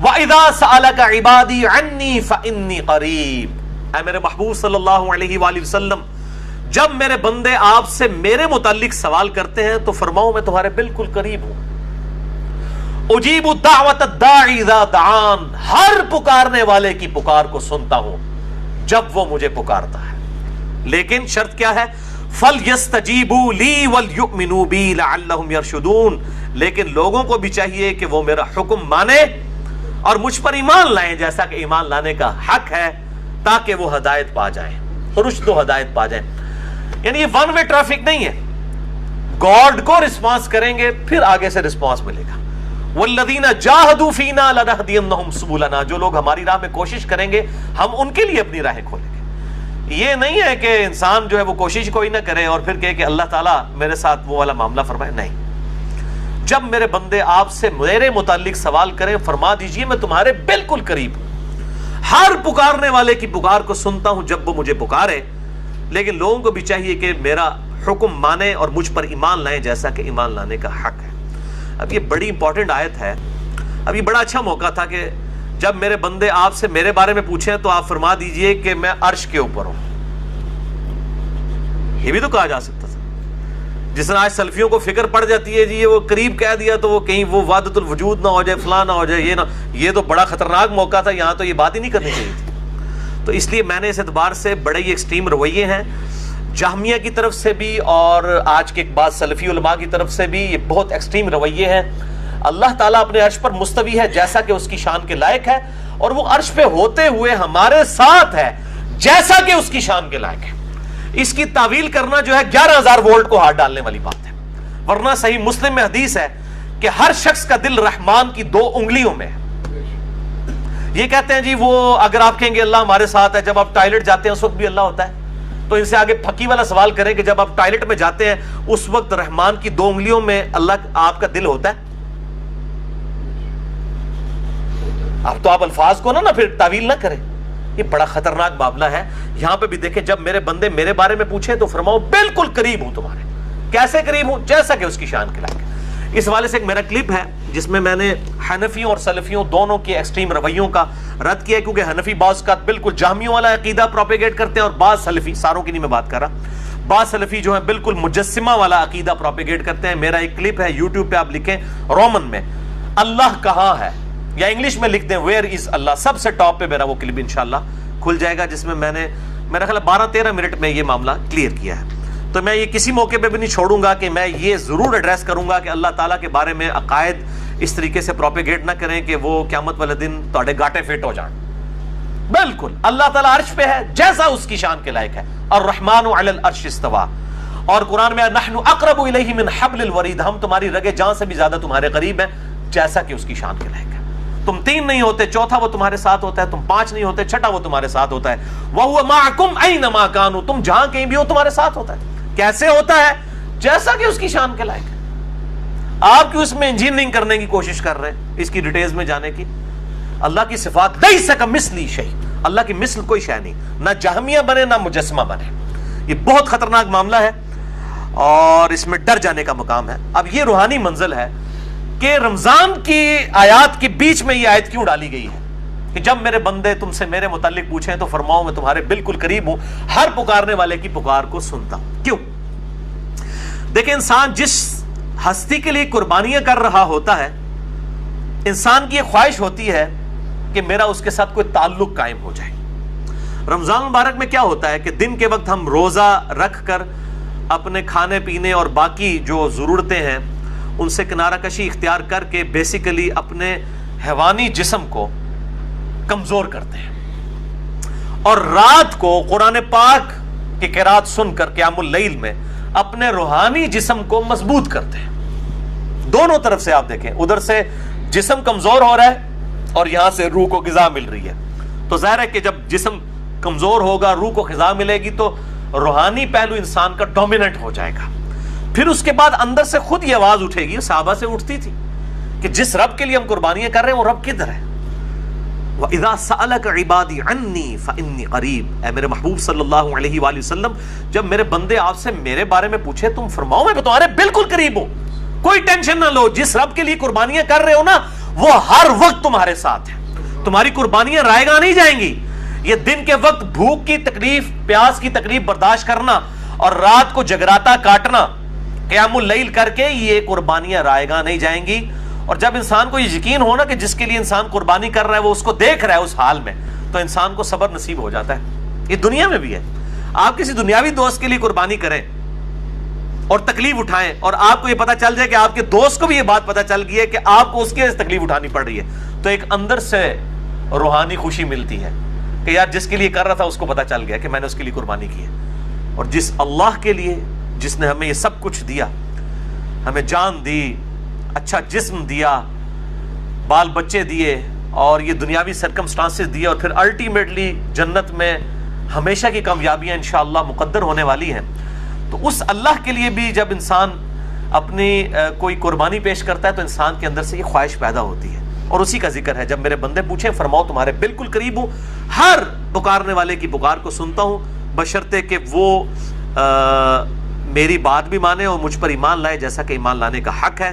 وَإِذَا سَأَلَكَ عِبَادِي عَنِّي فَإِنِّي قَرِيب، اے میرے محبوب صلی اللہ علیہ وآلہ وسلم، جب میرے بندے آپ سے میرے متعلق سوال کرتے ہیں تو فرماؤ میں تمہارے بالکل قریب ہوں۔ اجیب دعوت الداعی اذا دعان، ہر پکارنے والے کی پکار کو سنتا ہوں جب وہ مجھے پکارتا ہے، لیکن شرط کیا ہے؟ فَلْيَسْتَجِيبُوا لِي وَلْيُؤْمِنُوا بِي لَعَلَّهُمْ يَرْشُدُونَ، لیکن لوگوں کو بھی چاہیے کہ وہ میرا حکم مانے اور مجھ پر ایمان لائیں جیسا کہ ایمان لانے کا حق ہے، تاکہ وہ ہدایت پا جائیں، رشد و ہدایت پا جائیں۔ یعنی یہ ون وے ٹریفک نہیں ہے، گاڈ کو رسپانس کریں گے پھر آگے سے رسپانس ملے گا۔ والذین جاہدوا فینا لنہدینہم سبلنا، جو لوگ ہماری راہ میں کوشش کریں گے ہم ان کے لیے اپنی راہیں کھولیں گے۔ یہ نہیں ہے کہ انسان جو ہے وہ کوشش کوئی نہ کرے اور پھر کہے کہ اللہ تعالیٰ میرے ساتھ وہ والا معاملہ فرمائے، نہیں۔ جب میرے بندے آپ سے میرے متعلق سوال کریں فرما دیجئے میں تمہارے بالکل قریب ہوں، ہر پکارنے والے کی پکار کو سنتا ہوں جب وہ مجھے پکارے، لیکن لوگوں کو بھی چاہیے کہ میرا حکم مانے اور مجھ پر ایمان لائیں جیسا کہ ایمان لانے کا حق ہے۔ اب یہ بڑی امپورٹنٹ آیت ہے۔ اب یہ بڑا اچھا موقع تھا کہ جب میرے بندے آپ سے میرے بارے میں پوچھیں تو آپ فرما دیجئے کہ میں عرش کے اوپر ہوں، یہ بھی تو کہا جا سکتا تھا۔ جس طرح آج سلفیوں کو فکر پڑ جاتی ہے جی وہ قریب کہہ دیا تو وہ کہیں وہ وحدت الوجود نہ ہو جائے، فلاں نہ ہو جائے، یہ تو بڑا خطرناک موقع تھا، یہاں تو یہ بات ہی نہیں کرنی چاہیے تھی۔ تو اس لیے میں نے اس اعتبار سے بڑے ہی ایکسٹریم رویے ہیں جہمیہ کی طرف سے بھی اور آج کے بعض سلفی علماء کی طرف سے بھی، یہ بہت ایکسٹریم رویے ہیں۔ اللہ تعالیٰ اپنے عرش پر مستوی ہے جیسا کہ اس کی شان کے لائق ہے، اور وہ عرش پہ ہوتے ہوئے ہمارے ساتھ ہے جیسا کہ اس کی شان کے لائق ہے۔ اس کی تعویل کرنا جو ہے 11,000 وولٹ کو ہاتھ ڈالنے والی بات ہے، ورنہ صحیح مسلم میں حدیث ہے کہ ہر شخص کا دل رحمان کی 2 انگلیوں میں ہے۔ یہ کہتے ہیں جی وہ اگر آپ کہیں گے اللہ ہمارے ساتھ ہے، جب آپ ٹوائلٹ جاتے ہیں اس وقت بھی اللہ ہوتا ہے، تو ان سے آگے پھکی والا سوال کریں کہ جب آپ ٹوائلٹ میں جاتے ہیں اس وقت رحمان کی 2 انگلیوں میں اللہ آپ کا دل ہوتا ہے؟ اب تو آپ الفاظ کو نہ پھر تعویل نہ کریں، یہ بڑا خطرناک معاملہ ہے۔ یہاں پہ بھی دیکھیں جب میرے بندے میرے بارے میں پوچھیں تو فرماؤ بالکل قریب ہوں تمہارے۔ کیسے قریب ہوں؟ جیسا کہ اس کی شان کے لائق ہے۔ اس حوالے سے ایک میرا کلپ ہے جس میں میں نے حنفیوں اور سلفیوں دونوں کے ایکسٹریم رویوں کا رد کیا ہے، کیونکہ حنفی بعض کا بالکل جہمیوں والا عقیدہ پروپیگیٹ کرتے ہیں اور بعض سلفی، ساروں کی نہیں میں بات کر رہا، بعض سلفی جو ہیں بالکل مجسمہ والا عقیدہ پروپیگیٹ کرتے ہیں۔ میرا ایک کلپ ہے یوٹیوب پہ، آپ لکھیں رومن میں اللہ کہاں ہے یا انگلش میں لکھ دیں ویئر از اللہ، سب سے ٹاپ پہ میرا وہ کلپ انشاءاللہ کھل جائے گا، جس میں میں نے میرا خیال 12-13 منٹ میں یہ معاملہ کلیئر کیا ہے۔ تو میں یہ کسی موقع پہ بھی نہیں چھوڑوں گا کہ میں یہ ضرور ایڈریس کروں گا کہ اللہ تعالیٰ کے بارے میں عقائد اس طریقے سے پروپیگیٹ نہ کریں کہ وہ قیامت والے دن تہاڈے گاٹے فٹ ہو جان۔ بالکل اللہ تعالیٰ عرش پہ ہے جیسا اس کی شان کے لائق ہے، الرحمن علی العرش استوى، اور قرآن میں نحن اقرب الیہ من حبل الورید، ہم تمہاری رگ جان سے بھی زیادہ تمہارے قریب ہیں جیسا کہ اس کی شان کے لائق ہے۔ تم 3 نہیں ہوتے، چوتھا وہ تمہارے ساتھ ہوتا ہے، تم 5 نہیں ہوتے، چھٹا وہ تمہارے ساتھ ہوتا ہے، وَهُوَ مَعَكُمْ أَيْنَمَا كَانُوا، تم جہاں کہیں بھی ہو تمہارے ساتھ ہوتا ہے۔ کیسے ہوتا ہے؟ جیسا کہ اس کی شان کے لائق ہے۔ آپ کیوں اس میں انجینئرنگ کرنے کی کوشش کر رہے ہیں، اس کی ڈیٹیلز میں جانے کی؟ اللہ کی صفات لَيْسَ كَمِثْلِهِ شَيْءٌ، اللہ کی مثل کوئی شے نہیں، نہ جہمیہ بنے نہ مجسمہ بنے۔ یہ بہت خطرناک معاملہ ہے اور اس میں ڈر جانے کا مقام ہے۔ اب یہ روحانی منزل ہے کہ رمضان کی آیات کے بیچ میں یہ آیت کیوں ڈالی گئی ہے کہ جب میرے بندے تم سے میرے متعلق پوچھیں تو فرماؤ میں تمہارے بالکل قریب ہوں، ہر پکارنے والے کی پکار کو سنتا ہوں۔ کیوں؟ دیکھیں انسان جس ہستی کے لیے قربانیاں کر رہا ہوتا ہے، انسان کی ایک خواہش ہوتی ہے کہ میرا اس کے ساتھ کوئی تعلق قائم ہو جائے۔ رمضان مبارک میں کیا ہوتا ہے کہ دن کے وقت ہم روزہ رکھ کر اپنے کھانے پینے اور باقی جو ضرورتیں ہیں ان سے کنارہ کشی اختیار کر کے بیسیکلی اپنے حیوانی جسم کو کمزور کرتے ہیں، اور رات کو قرآن پاک کی قرات سن کر قیام اللیل میں اپنے روحانی جسم کو مضبوط کرتے ہیں۔ دونوں طرف سے آپ دیکھیں، ادھر سے جسم کمزور ہو رہا ہے اور یہاں سے روح کو غذا مل رہی ہے، تو ظاہر ہے کہ جب جسم کمزور ہوگا، روح کو غذا ملے گی تو روحانی پہلو انسان کا ڈومیننٹ ہو جائے گا۔ پھر اس کے بعد اندر سے خود یہ آواز اٹھے گی، صحابہ سے اٹھتی تھی کہ جس رب کے لیے ہم قربانیاں کر رہے ہیں وہ رب کدھر ہے؟ وَإِذَا سَأَلَكَ عِبَادِي عَنِّي فَإِنِّي قَرِيب، اے میرے محبوب صلی اللہ علیہ وآلہ وسلم جب میرے بندے آپ سے میرے بارے میں پوچھے تم فرماؤ میں تمہارے بالکل قریب ہوں، کوئی ٹینشن نہ لو، جس رب کے لیے قربانیاں کر رہے ہو نا وہ ہر وقت تمہارے ساتھ ہے. تمہاری قربانیاں رائیگاں نہیں جائیں گی. یہ دن کے وقت بھوک کی تکلیف، پیاس کی تکلیف برداشت کرنا اور رات کو جگراتا کاٹنا، قیام اللیل کر کے، یہ قربانیاں رائیگاں نہیں جائیں گی. اور جب انسان کو یہ یقین ہونا کہ جس کے لیے انسان قربانی کر رہا ہے وہ اس کو دیکھ رہا ہے اس حال میں، تو انسان کو صبر نصیب ہو جاتا ہے. یہ دنیا میں بھی ہے. آپ کسی دنیاوی دوست کے لیے قربانی کریں اور تکلیف اٹھائیں، اور آپ کو یہ پتا چل جائے کہ آپ کے دوست کو بھی یہ بات پتا چل گئی ہے کہ آپ کو اس کے تکلیف اٹھانی پڑ رہی ہے، تو ایک اندر سے روحانی خوشی ملتی ہے کہ یار جس کے لیے کر رہا تھا اس کو پتا چل گیا کہ میں نے اس کے لیے قربانی کی ہے. اور جس اللہ کے لیے، جس نے ہمیں یہ سب کچھ دیا، ہمیں جان دی، اچھا جسم دیا، بال بچے دیے، اور یہ دنیاوی سرکمسٹانسز دیے، اور پھر الٹیمیٹلی جنت میں ہمیشہ کی کامیابیاں انشاءاللہ مقدر ہونے والی ہیں، تو اس اللہ کے لیے بھی جب انسان اپنی کوئی قربانی پیش کرتا ہے تو انسان کے اندر سے یہ خواہش پیدا ہوتی ہے. اور اسی کا ذکر ہے، جب میرے بندے پوچھیں فرماؤ تمہارے بالکل قریب ہوں، ہر پکارنے والے کی پکار کو سنتا ہوں، بشرطے کہ وہ میری بات بھی مانے اور مجھ پر ایمان لائے جیسا کہ ایمان لانے کا حق ہے.